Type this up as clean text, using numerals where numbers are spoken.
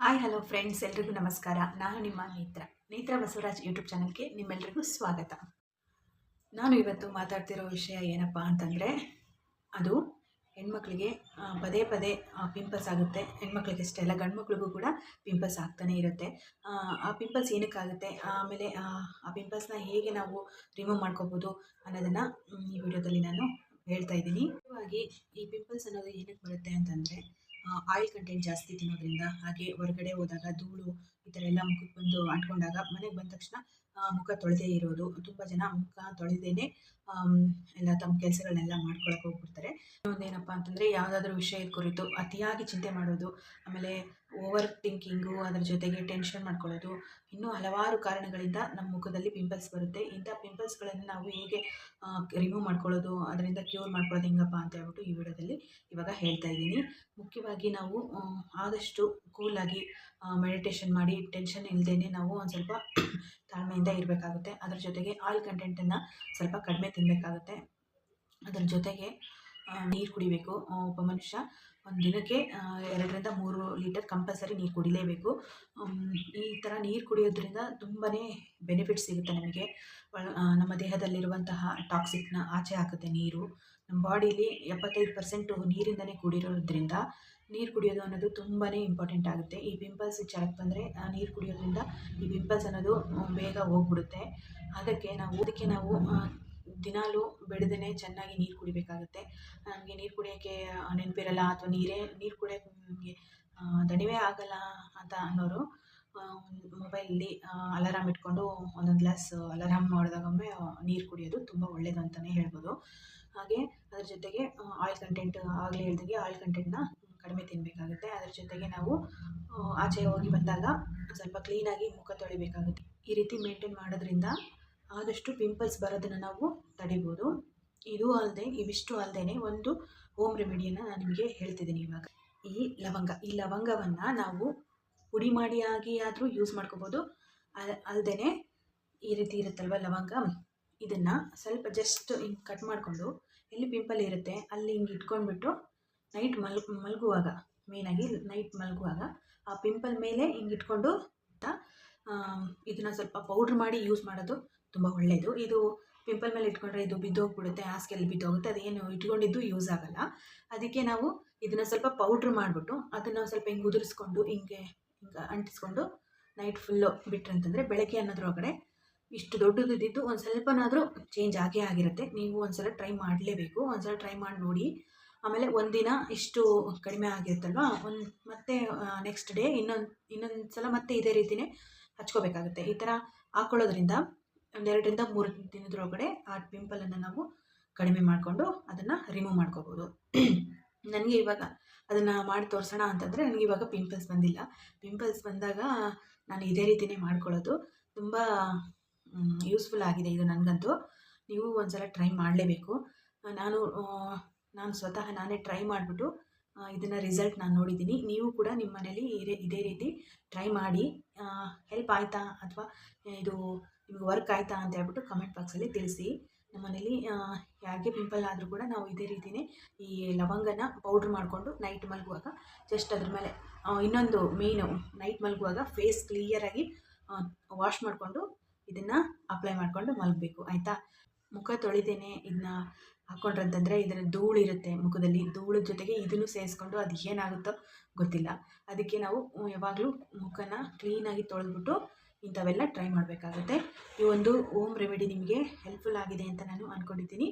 Hi hello friends, ಎಲ್ರಿಗೂ ನಮಸ್ಕಾರ. ನಾನು ನಿಮ್ಮ ನೇತ್ರ ಬಸವರಾಜ್ ಯೂಟ್ಯೂಬ್ ಚಾನಲ್ಗೆ ನಿಮ್ಮೆಲ್ಲರಿಗೂ ಸ್ವಾಗತ. ನಾನು ಇವತ್ತು ಮಾತಾಡ್ತಿರೋ ವಿಷಯ ಏನಪ್ಪ ಅಂತಂದರೆ, ಅದು ಹೆಣ್ಮಕ್ಳಿಗೆ ಪದೇ ಪದೇ ಪಿಂಪಲ್ಸ್ ಆಗುತ್ತೆ. ಹೆಣ್ಮಕ್ಳಿಗೆ ಅಷ್ಟೇ ಅಲ್ಲ, ಗಂಡು ಮಕ್ಳಿಗೂ ಕೂಡ ಪಿಂಪಲ್ಸ್ ಆಗ್ತಾನೆ ಇರುತ್ತೆ. ಆ ಪಿಂಪಲ್ಸ್ ಏನಕ್ಕಾಗುತ್ತೆ, ಆಮೇಲೆ ಆ ಪಿಂಪಲ್ಸ್ನ ಹೇಗೆ ನಾವು ರಿಮೂವ್ ಮಾಡ್ಕೋಬೋದು ಅನ್ನೋದನ್ನು ಈ ವಿಡಿಯೋದಲ್ಲಿ ನಾನು ಹೇಳ್ತಾ ಇದ್ದೀನಿ. ಮುಖ್ಯವಾಗಿ ಈ ಪಿಂಪಲ್ಸ್ ಅನ್ನೋದು ಏನಕ್ಕೆ ಬರುತ್ತೆ ಅಂತಂದರೆ, ಆಯಿಲ್ ಕಂಟೆಂಟ್ ಜಾಸ್ತಿ ತಿನ್ನೋದ್ರಿಂದ, ಹಾಗೆ ಹೊರಗಡೆ ಹೋದಾಗ ಧೂಳು ಈ ಥರ ಎಲ್ಲ ಮುಖಕ್ಕೆ ಬಂದು ಅಂಟ್ಕೊಂಡಾಗ ಮನೆಗೆ ಬಂದ ತಕ್ಷಣ ಮುಖ ತೊಳೆದೇ ಇರೋದು. ತುಂಬ ಜನ ಮುಖ ತೊಳೆದೇನೆ ಎಲ್ಲ ತಮ್ಮ ಕೆಲಸಗಳನ್ನೆಲ್ಲ ಮಾಡ್ಕೊಳಕ್ಕೆ ಹೋಗ್ಬಿಡ್ತಾರೆ. ಇನ್ನೊಂದೇನಪ್ಪ ಅಂತಂದರೆ, ಯಾವುದಾದ್ರೂ ವಿಷಯದ ಕುರಿತು ಅತಿಯಾಗಿ ಚಿಂತೆ ಮಾಡೋದು, ಆಮೇಲೆ ಓವರ್ ಥಿಂಕಿಂಗು, ಅದರ ಜೊತೆಗೆ ಟೆನ್ಷನ್ ಮಾಡ್ಕೊಳ್ಳೋದು, ಇನ್ನೂ ಹಲವಾರು ಕಾರಣಗಳಿಂದ ನಮ್ಮ ಮುಖದಲ್ಲಿ ಪಿಂಪಲ್ಸ್ ಬರುತ್ತೆ. ಇಂಥ ಪಿಂಪಲ್ಸ್ಗಳನ್ನು ನಾವು ಹೇಗೆ ರಿಮೂವ್ ಮಾಡ್ಕೊಳ್ಳೋದು, ಅದರಿಂದ ಕ್ಯೂರ್ ಮಾಡ್ಕೊಳ್ಳೋದು ಹೆಂಗಪ್ಪ ಅಂತ ಹೇಳ್ಬಿಟ್ಟು ಈ ವಿಡಿಯೋದಲ್ಲಿ ಇವಾಗ ಹೇಳ್ತಾ ಇದ್ದೀನಿ. ಮುಖ್ಯವಾಗಿ ನಾವು ಆದಷ್ಟು ಕೂಲಾಗಿ ಮೆಡಿಟೇಷನ್ ಮಾಡಿ ಟೆನ್ಷನ್ ಇಲ್ಲದೇ ನಾವು ಒಂದು ಸ್ವಲ್ಪ ತಾಳ್ಮೆಯಿಂದ ಇರಬೇಕಾಗುತ್ತೆ. ಅದರ ಜೊತೆಗೆ ಆಯಿಲ್ ಕಂಟೆಂಟನ್ನು ಸ್ವಲ್ಪ ಕಡಿಮೆ ತಿನ್ನಬೇಕಾಗುತ್ತೆ. ಅದರ ಜೊತೆಗೆ ನೀರು ಕುಡಿಬೇಕು. ಒಬ್ಬ ಮನುಷ್ಯ ಒಂದು ದಿನಕ್ಕೆ 2-3 ಲೀಟರ್ ಕಂಪಲ್ಸರಿ ನೀರು ಕುಡಿಲೇಬೇಕು. ಈ ಥರ ನೀರು ಕುಡಿಯೋದ್ರಿಂದ ತುಂಬಾ ಬೆನಿಫಿಟ್ಸ್ ಸಿಗುತ್ತೆ ನಮಗೆ. ನಮ್ಮ ದೇಹದಲ್ಲಿರುವಂತಹ ಟಾಕ್ಸಿಕ್ನ ಆಚೆ ಹಾಕುತ್ತೆ ನೀರು. ನಮ್ಮ ಬಾಡೀಲಿ 75% ನೀರಿಂದನೇ ಕೂಡಿರೋದ್ರಿಂದ ನೀರು ಕುಡಿಯೋದು ಅನ್ನೋದು ತುಂಬಾ ಇಂಪಾರ್ಟೆಂಟ್ ಆಗುತ್ತೆ. ಈ ಪಿಂಪಲ್ಸ್ ವಿಚಾರಕ್ಕೆ ಬಂದರೆ, ನೀರು ಕುಡಿಯೋದ್ರಿಂದ ಈ ಪಿಂಪಲ್ಸ್ ಅನ್ನೋದು ಬೇಗ ಹೋಗ್ಬಿಡುತ್ತೆ. ಅದಕ್ಕೆ ನಾವು ದಿನಾಲೂ ಬಿಡದೇ ಚೆನ್ನಾಗಿ ನೀರು ಕುಡಿಬೇಕಾಗುತ್ತೆ. ನನಗೆ ನೀರು ಕುಡಿಯೋಕ್ಕೆ ನೆನಪಿರಲ್ಲ, ಅಥವಾ ನೀರು ಕುಡಿಯೋಕ್ಕೆ ನನಗೆ ದಣಿವೇ ಆಗಲ್ಲ ಅಂತ ಅನ್ನೋರು ಮೊಬೈಲಲ್ಲಿ ಅಲಾರಾಮ್ ಇಟ್ಕೊಂಡು ಒಂದೊಂದು ಗ್ಲಾಸ್ ಅಲಾರಾಮ್ ಮಾಡಿದಾಗೊಮ್ಮೆ ನೀರು ಕುಡಿಯೋದು ತುಂಬ ಒಳ್ಳೆಯದು ಅಂತಲೇ ಹೇಳ್ಬೋದು. ಹಾಗೆ ಅದ್ರ ಜೊತೆಗೆ ಆಯಿಲ್ ಕಂಟೆಂಟ್, ಆಗಲೇ ಹೇಳ್ದಂಗೆ ಆಯಿಲ್ ಕಂಟೆಂಟ್ನ ಕಡಿಮೆ ತಿನ್ನಬೇಕಾಗುತ್ತೆ. ಅದರ ಜೊತೆಗೆ ನಾವು ಆಚೆ ಹೋಗಿ ಬಂದಾಗ ಸ್ವಲ್ಪ ಕ್ಲೀನಾಗಿ ಮುಖ ತೊಳಿಬೇಕಾಗುತ್ತೆ. ಈ ರೀತಿ ಮೇಂಟೈನ್ ಮಾಡೋದ್ರಿಂದ ಆದಷ್ಟು ಪಿಂಪಲ್ಸ್ ಬರೋದನ್ನು ನಾವು ತಡಿಬೋದು. ಇವಿಷ್ಟು ಅಲ್ಲದೆ ಒಂದು ಹೋಮ್ ರೆಮಿಡಿಯನ್ನು ನಾನು ನಿಮಗೆ ಹೇಳ್ತಿದ್ದೀನಿ ಇವಾಗ. ಈ ಲವಂಗವನ್ನು ನಾವು ಪುಡಿ ಮಾಡಿ ಆದರೂ ಯೂಸ್ ಮಾಡ್ಕೋಬೋದು. ಅಲ್ಲದೆ ಈ ರೀತಿ ಇರುತ್ತಲ್ವ ಲವಂಗ, ಇದನ್ನು ಸ್ವಲ್ಪ ಜಸ್ಟ್ ಹಿಂಗೆ ಕಟ್ ಮಾಡಿಕೊಂಡು, ಎಲ್ಲಿ ಪಿಂಪಲ್ ಇರುತ್ತೆ ಅಲ್ಲಿ ಹಿಂಗೆ ಇಟ್ಕೊಂಡ್ಬಿಟ್ಟು ನೈಟ್ ಮಲಗುವಾಗ, ಮೇಯ್ನಾಗಿ ನೈಟ್ ಮಲಗುವಾಗ ಆ ಪಿಂಪಲ್ ಮೇಲೆ ಹಿಂಗೆ ಇಟ್ಕೊಂಡು ಇದನ್ನು ಸ್ವಲ್ಪ ಪೌಡ್ರ್ ಮಾಡಿ ಯೂಸ್ ಮಾಡೋದು ತುಂಬ ಒಳ್ಳೆಯದು. ಇದು ಪಿಂಪಲ್ ಮೇಲೆ ಇಟ್ಕೊಂಡ್ರೆ ಇದು ಬಿದ್ದೋಗ್ಬಿಡುತ್ತೆ, ಹಾಸಿಗೆಯಲ್ಲಿ ಬಿದ್ದೋಗುತ್ತೆ, ಅದೇನು ಇಟ್ಕೊಂಡಿದ್ದು ಯೂಸ್ ಆಗೋಲ್ಲ. ಅದಕ್ಕೆ ನಾವು ಇದನ್ನು ಸ್ವಲ್ಪ ಪೌಡ್ರ್ ಮಾಡಿಬಿಟ್ಟು ಅದನ್ನು ಸ್ವಲ್ಪ ಹಿಂಗೆ ಉದುರಿಸ್ಕೊಂಡು ಹಿಂಗೆ ಅಂಟಿಸ್ಕೊಂಡು ನೈಟ್ ಫುಲ್ಲು ಬಿಟ್ರೆ ಅಂತಂದರೆ, ಬೆಳಗ್ಗೆ ಅನ್ನೋದ್ರೊಳಗಡೆ ಇಷ್ಟು ದೊಡ್ಡದಿದ್ದು ಒಂದು ಸ್ವಲ್ಪನಾದರೂ ಚೇಂಜ್ ಆಗೇ ಆಗಿರುತ್ತೆ. ನೀವು ಒಂದು ಸಲ ಟ್ರೈ ಮಾಡಲೇಬೇಕು. ಒಂದು ಸಲ ಟ್ರೈ ಮಾಡಿ ನೋಡಿ. ಆಮೇಲೆ ಒಂದಿನ ಇಷ್ಟು ಕಡಿಮೆ ಆಗಿರುತ್ತಲ್ವ, ಮತ್ತೆ ನೆಕ್ಸ್ಟ್ ಡೇ ಇನ್ನೊಂದು ಸಲ ಮತ್ತೆ ಇದೇ ರೀತಿಯೇ ಹಚ್ಕೋಬೇಕಾಗುತ್ತೆ. ಈ ಥರ ಹಾಕ್ಕೊಳ್ಳೋದ್ರಿಂದ 2-3 ದಿನದೊಳಗಡೆ ಆ ಪಿಂಪಲನ್ನು ನಾವು ಕಡಿಮೆ ಮಾಡಿಕೊಂಡು ಅದನ್ನು ರಿಮೂವ್ ಮಾಡ್ಕೋಬೋದು. ನನಗೆ ಇವಾಗ ಅದನ್ನು ಮಾಡಿ ತೋರಿಸೋಣ ಅಂತಂದರೆ, ನನಗೆ ಇವಾಗ ಪಿಂಪಲ್ಸ್ ಬಂದಿಲ್ಲ. ಪಿಂಪಲ್ಸ್ ಬಂದಾಗ ನಾನು ಇದೇ ರೀತಿಯೇ ಮಾಡ್ಕೊಳ್ಳೋದು. ತುಂಬ ಯೂಸ್ಫುಲ್ ಆಗಿದೆ ಇದು ನನಗಂತೂ. ನೀವು ಒಂದು ಸಲ ಟ್ರೈ ಮಾಡಲೇಬೇಕು. ನಾನು ಸ್ವತಃ ನಾನೇ ಟ್ರೈ ಮಾಡಿಬಿಟ್ಟು ಇದನ್ನು ರಿಸಲ್ಟ್ ನಾನು ನೋಡಿದ್ದೀನಿ. ನೀವು ಕೂಡ ನಿಮ್ಮ ಮನೇಲಿ ಇದೇ ರೀತಿ ಟ್ರೈ ಮಾಡಿ. ಹೆಲ್ಪ್ ಆಯಿತಾ ಅಥವಾ ಇದು ನಿಮಗೆ ವರ್ಕ್ ಆಯಿತಾ ಅಂತ ಹೇಳ್ಬಿಟ್ಟು ಕಮೆಂಟ್ ಬಾಕ್ಸಲ್ಲಿ ತಿಳಿಸಿ. ನಮ್ಮ ಮನೇಲಿ ಯಾರಿಗೆ ಪಿಂಪಲ್ ಆದರೂ ಕೂಡ ನಾವು ಇದೇ ರೀತಿಯೇ ಈ ಲವಂಗನ ಪೌಡ್ರ್ ಮಾಡಿಕೊಂಡು ನೈಟ್ ಮಲಗುವಾಗ ಜಸ್ಟ್ ಅದ್ರ ಮೇಲೆ ಇನ್ನೊಂದು ಮೇಯ್ನು, ನೈಟ್ ಮಲಗುವಾಗ ಫೇಸ್ ಕ್ಲಿಯರಾಗಿ ವಾಶ್ ಮಾಡಿಕೊಂಡು ಇದನ್ನು ಅಪ್ಲೈ ಮಾಡಿಕೊಂಡು ಮಲಗಬೇಕು, ಆಯಿತಾ. ಮುಖ ತೊಳಿದೇನೆ ಇದನ್ನ ಹಾಕ್ಕೊಂಡ್ರೆ ಅಂತಂದರೆ, ಇದರ ಧೂಳಿರುತ್ತೆ ಮುಖದಲ್ಲಿ, ಧೂಳು ಜೊತೆಗೆ ಇದನ್ನು ಸೇರಿಸ್ಕೊಂಡು ಅದು ಏನಾಗುತ್ತೋ ಗೊತ್ತಿಲ್ಲ. ಅದಕ್ಕೆ ನಾವು ಯಾವಾಗಲೂ ಮುಖನ ಕ್ಲೀನಾಗಿ ತೊಳೆದ್ಬಿಟ್ಟು ಇಂಥವೆಲ್ಲ ಟ್ರೈ ಮಾಡಬೇಕಾಗುತ್ತೆ. ಈ ಒಂದು ಹೋಮ್ ರೆಮಿಡಿ ನಿಮಗೆ ಹೆಲ್ಪ್ಫುಲ್ ಆಗಿದೆ ಅಂತ ನಾನು ಅಂದ್ಕೊಂಡಿದ್ದೀನಿ.